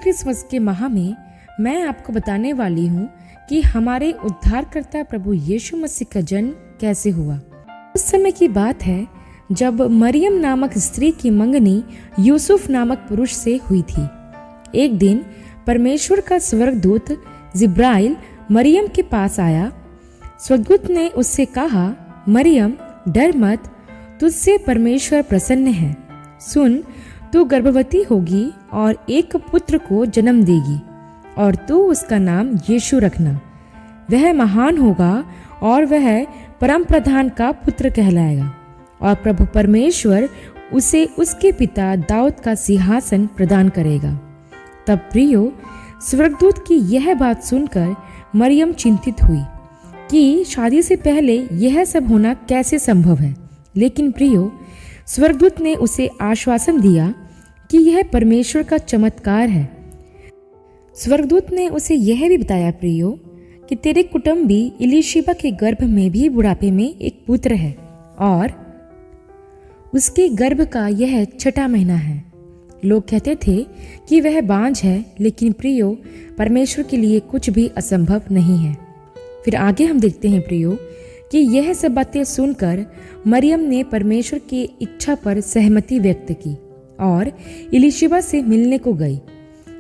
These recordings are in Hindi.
क्रिसमस के माह में मैं आपको बताने वाली हूँ कि हमारे उद्धारकर्ता प्रभु यीशु मसीह का जन्म कैसे हुआ। उस समय की बात है जब मरियम नामक स्त्री की मंगनी यूसुफ नामक पुरुष से हुई थी। एक दिन परमेश्वर का स्वर्गदूत जिब्राइल मरियम के पास आया। स्वर्गदूत ने उससे कहा, मरियम डर मत, तुझसे परमेश्वर प्रसन्न है। सुन, तू गर्भवती होगी और एक पुत्र को जन्म देगी और तू उसका नाम यीशु रखना। वह महान होगा और वह परम प्रधान का पुत्र कहलाएगा और प्रभु परमेश्वर उसे उसके पिता दाऊद का सिंहासन प्रदान करेगा। तब प्रियो, स्वर्गदूत की यह बात सुनकर मरियम चिंतित हुई कि शादी से पहले यह सब होना कैसे संभव है। लेकिन प्रियो, स्वर्गदूत ने उसे आश्वासन दिया कि यह परमेश्वर का चमत्कार है। स्वर्गदूत ने उसे यह भी बताया, प्रियो, कि तेरे कुटुंबी इलीशिबा के गर्भ में भी बुढ़ापे में एक पुत्र है और उसके गर्भ का यह 6वां महीना है। लोग कहते थे कि वह बांझ है, लेकिन प्रियो, परमेश्वर के लिए कुछ भी असंभव नहीं है। फिर आगे हम देखते हैं प्रियो कि यह सब बातें सुनकर मरियम ने परमेश्वर की इच्छा पर सहमति व्यक्त की और इलीशिबा से मिलने को गई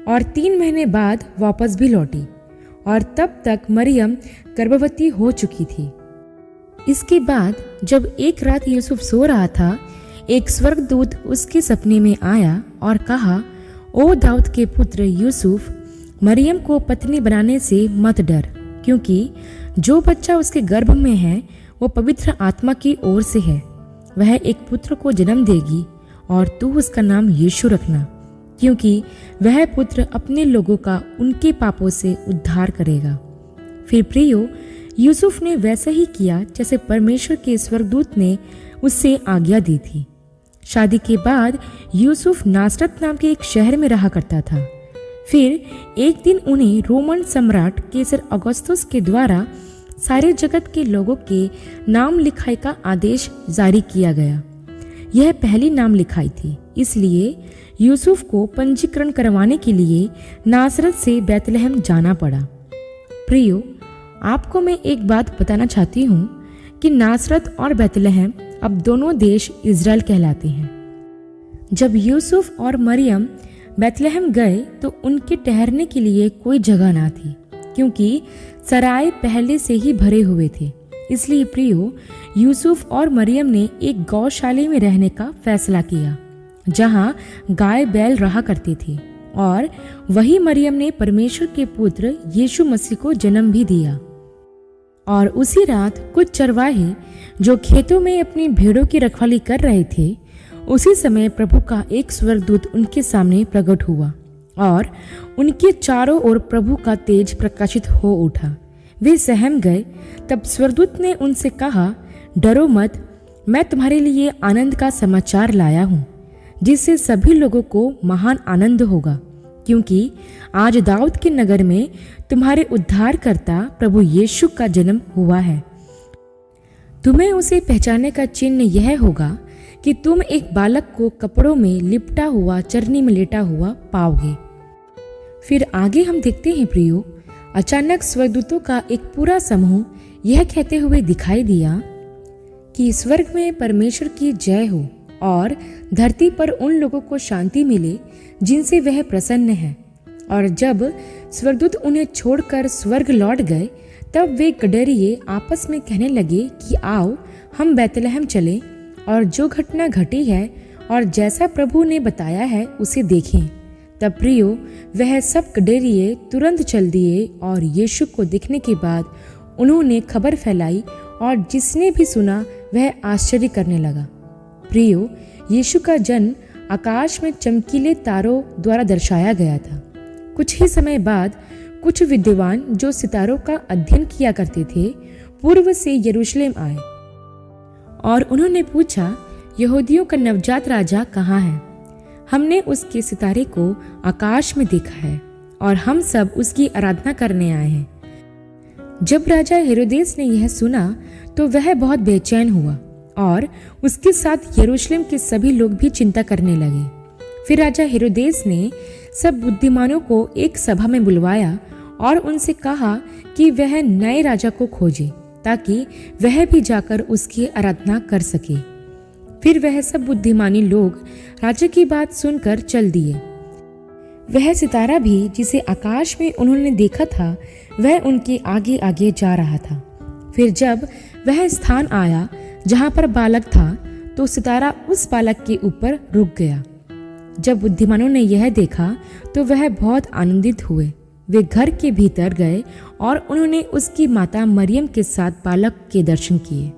और 3 महीने बाद वापस भी लौटी और तब तक मरियम गर्भवती हो चुकी थी। इसके बाद जब एक रात यूसुफ सो रहा था, एक स्वर्गदूत उसके सपने में आया और कहा, ओ दाऊद के पुत्र यूसुफ, मरियम को पत्नी बनाने से मत डर, क्योंकि जो बच्चा उसके गर्भ में है वो पवित्र आत्मा की ओर से है। वह एक पुत्र को जन्म देगी और तू उसका नाम यीशु रखना, क्योंकि वह पुत्र अपने लोगों का उनके पापों से उद्धार करेगा। फिर प्रियो, यूसुफ ने वैसा ही किया जैसे परमेश्वर के स्वर्गदूत ने उससे आज्ञा दी थी। शादी के बाद यूसुफ नासरत नाम के एक शहर में रहा करता था। फिर एक दिन उन्हें रोमन सम्राट कैसर अगस्तुस के द्वारा सारे जगत के लोगों के नाम लिखाई का आदेश जारी किया गया। यह पहली नाम लिखाई थी, इसलिए यूसुफ को पंजीकरण करवाने के लिए नासरत से बैतलहम जाना पड़ा। प्रियो, आपको मैं एक बात बताना चाहती हूँ कि नासरत और बैतलहम अब दोनों देश इज़राइल कहलाते हैं। जब यूसुफ और मरियम बैतलहम गए तो उनके ठहरने के लिए कोई जगह ना थी, क्योंकि सराय पहले से ही भरे हुए थे। इसलिए प्रियो, यूसुफ और मरियम ने एक गौशाला में रहने का फैसला किया, जहां गाय बैल रहा करते थे, और वही मरियम ने परमेश्वर के पुत्र यीशु मसीह को जन्म भी दिया। और उसी रात कुछ चरवाहे जो खेतों में अपनी भेड़ों की रखवाली कर रहे थे, उसी समय प्रभु का एक स्वर्गदूत उनके सामने प्रकट हुआ और उनके चारों ओर प्रभु का तेज प्रकाशित हो उठा। वे सहम गए। तब स्वर्गदूत ने उनसे कहा, डरो मत, मैं तुम्हारे लिए आनंद का समाचार लाया हूँ, जिससे सभी लोगों को महान आनंद होगा, क्योंकि आज दाऊद के नगर में तुम्हारे उद्धारकर्ता प्रभु यीशु का जन्म हुआ है। तुम्हें उसे पहचानने का चिन्ह यह होगा कि तुम एक बालक को कपड़ों में लिपटा हुआ चरनी में लेटा हुआ पाओगे। फिर आगे हम देखते हैं प्रियो, अचानक स्वर्गदूतों का एक पूरा समूह यह कहते हुए दिखाई दिया कि स्वर्ग में परमेश्वर की जय हो और धरती पर उन लोगों को शांति मिले जिनसे वह प्रसन्न है। और जब स्वर्गदूत उन्हें छोड़कर स्वर्ग लौट गए, तब वे गडरिये आपस में कहने लगे कि आओ हम बैतलहम चलें और जो घटना घटी है और जैसा प्रभु ने बताया है उसे देखें। तब प्रियो, वह सब गडरिये तुरंत चल दिए और यीशु को देखने के बाद उन्होंने खबर फैलाई और जिसने भी सुना वह आश्चर्य करने लगा। प्रियो, यीशु का जन्म आकाश में चमकीले तारों द्वारा दर्शाया गया था। कुछ ही समय बाद कुछ विद्वान जो सितारों का अध्ययन किया करते थे, पूर्व से यरूशलेम आए और उन्होंने पूछा, यहूदियों का नवजात राजा कहाँ है? हमने उसके सितारे को आकाश में देखा है और हम सब उसकी आराधना करने आए हैं। जब राजा हेरोदेस ने यह सुना तो वह बहुत बेचैन हुआ और उसके साथ यरूशलेम के सभी लोग भी चिंता करने लगे। फिर राजा हेरोदेस ने सब बुद्धिमानों को एक सभा में बुलवाया और उनसे कहा कि वह नए राजा को खोजे ताकि वह भी जाकर उसकी आराधना कर सके। फिर वह सब बुद्धिमानी लोग राजा की बात सुनकर चल दिए। वह सितारा भी जिसे आकाश में उन्होंने देखा था वह उनके आगे आगे जा रहा था। फिर जब वह स्थान आया जहाँ पर बालक था तो सितारा उस बालक के ऊपर रुक गया। जब बुद्धिमानों ने यह देखा तो वह बहुत आनंदित हुए। वे घर के भीतर गए और उन्होंने उसकी माता मरियम के साथ बालक के दर्शन किए।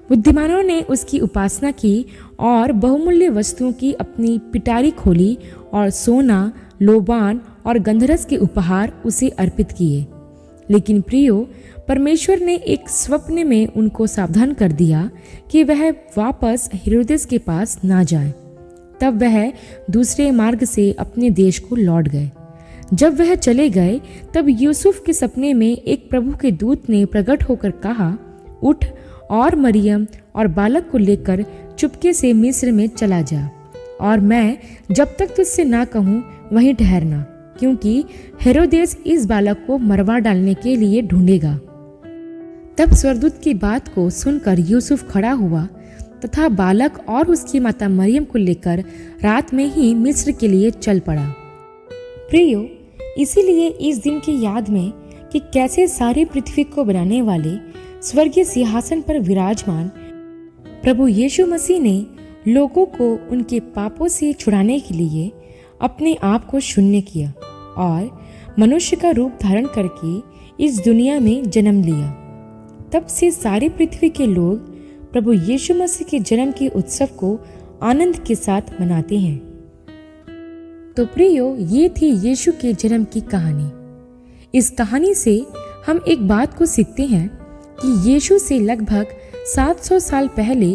बुद्धिमानों ने उसकी उपासना की और बहुमूल्य वस्तुओं की अपनी पिटारी खोली और सोना, लोबान और गंधरस के उपहार उसे अर्पित किए। लेकिन प्रियो, परमेश्वर ने एक स्वप्न में उनको सावधान कर दिया कि वह वापस हेरोदेस के पास ना जाए। तब वह दूसरे मार्ग से अपने देश को लौट गए। जब वह चले गए तब यूसुफ के सपने में एक प्रभु के दूत ने प्रकट होकर कहा, उठ और मरियम और बालक को लेकर चुपके से मिस्र में चला जा, और मैं जब तक तुझसे ना कहूँ वहीं ठहरना, क्योंकि हेरोदेस इस बालक को मरवा डालने के लिए ढूंढेगा। तब स्वर्गदूत की बात को सुनकर यूसुफ खड़ा हुआ तथा बालक और उसकी माता मरियम को लेकर रात में ही मिस्र के लिए चल पड़ा। प्रियो, इसीलिए इस दिन की याद में कि कैसे सारी पृथ्वी को बनाने वाले स्वर्गीय सिंहासन पर विराजमान प्रभु यीशु मसीह ने लोगों को उनके पापों से छुड़ाने के लिए अपने आप को शून्य किया और मनुष्य का रूप धारण करके इस दुनिया में जन्म लिया। तब से सारी पृथ्वी के लोग प्रभु यीशु मसीह के जन्म के उत्सव को आनंद के साथ मनाते हैं। तो प्रियो, ये थी यीशु के जन्म की कहानी। इस कहानी से हम एक बात को सीखते हैं कि यीशु से लगभग 700 साल पहले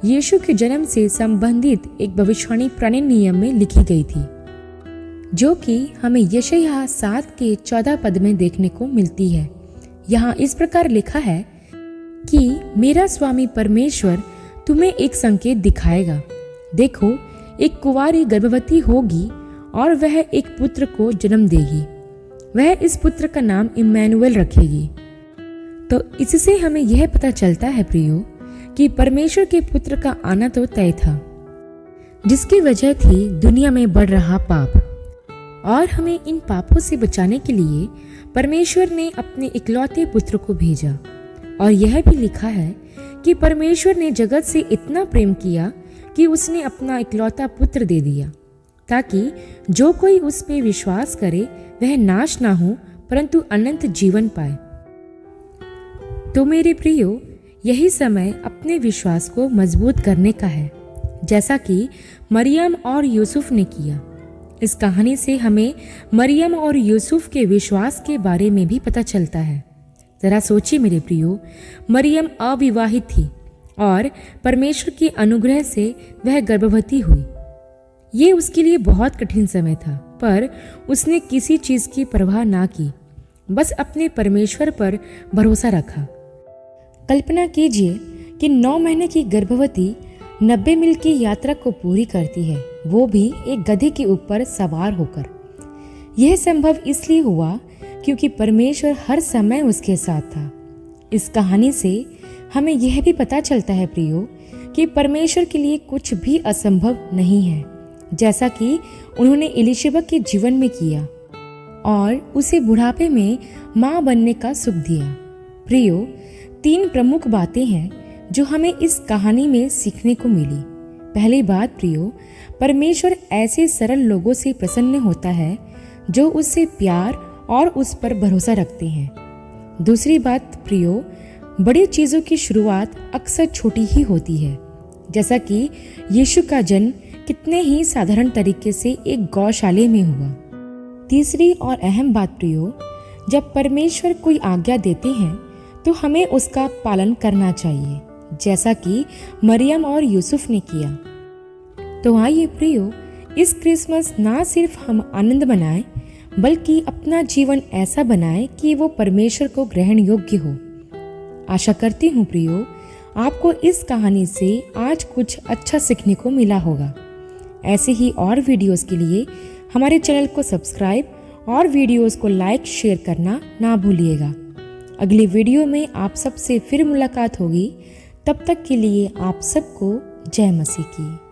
यीशु के जन्म से संबंधित एक भविष्यवाणी पुराने नियम में लिखी गई थी, जो कि हमें यशायाह 7 के 14 पद में देखने को मिलती है। यहाँ इस प्रकार लिखा है कि मेरा स्वामी परमेश्वर तुम्हें एक संकेत दिखाएगा। देखो, एक कुंवारी गर्भवती होगी और वह एक पुत्र को जन्म देगी। वह इस पुत्र का नाम इम्मानुएल रखेगी। तो इससे हमें यह पता चलता है प्रियो कि परमेश्वर के पुत्र का आना तो तय था, जिसकी वजह थी दुनिया में बढ़ रहा पाप। और हमें इन पापों से बचाने के लिए परमेश्वर ने अपने इकलौते पुत्र को भेजा। और यह भी लिखा है कि परमेश्वर ने जगत से इतना प्रेम किया कि उसने अपना इकलौता पुत्र दे दिया, ताकि जो कोई उस पे विश्वास करे वह नाश ना हो परंतु अनंत जीवन पाए। तो मेरे प्रियो, यही समय अपने विश्वास को मजबूत करने का है, जैसा कि मरियम और यूसुफ ने किया। इस कहानी से हमें मरियम और यूसुफ के विश्वास के बारे में भी पता चलता है। जरा सोचिए मेरे प्रियो, मरियम अविवाहित थी और परमेश्वर के अनुग्रह से वह गर्भवती हुई। ये उसके लिए बहुत कठिन समय था, पर उसने किसी चीज की परवाह ना की, बस अपने परमेश्वर पर भरोसा रखा। कल्पना कीजिए कि 9 महीने की गर्भवती 90 मील की यात्रा को पूरी करती है, वो भी एक गधे के ऊपर सवार होकर। यह संभव इसलिए हुआ क्योंकि परमेश्वर हर समय उसके साथ था। इस कहानी से हमें यह भी पता चलता है प्रियो कि परमेश्वर के लिए कुछ भी असंभव नहीं है, जैसा कि उन्होंने एलिशबा के जीवन में किया और उसे बुढ़ापे में मां बनने का सुख दिया। प्रियो, 3 प्रमुख बातें हैं जो हमें इस कहानी में सीखने को मिली। पहली बात प्रियो, परमेश्वर ऐसे सरल लोगों से प्रसन्न होता है जो उससे प्यार और उस पर भरोसा रखते हैं। दूसरी बात प्रियो, बड़ी चीज़ों की शुरुआत अक्सर छोटी ही होती है, जैसा कि यीशु का जन्म कितने ही साधारण तरीके से एक गौशाले में हुआ। तीसरी और अहम बात प्रियो, जब परमेश्वर कोई आज्ञा देते हैं तो हमें उसका पालन करना चाहिए, जैसा कि मरियम और यूसुफ ने किया। तो आइए प्रियो, इस क्रिसमस ना सिर्फ हम आनंद मनाएं, बल्कि अपना जीवन ऐसा बनाएं कि वो परमेश्वर को ग्रहण योग्य हो। आशा करती हूँ प्रियो, आपको इस कहानी से आज कुछ अच्छा सीखने को मिला होगा। ऐसे ही और वीडियोस के लिए हमारे चैनल को सब्सक्राइब और वीडियोस को लाइक शेयर करना ना भूलिएगा। अगली वीडियो में आप सबसे फिर मुलाकात होगी। तब तक के लिए आप सबको जय मसीह की।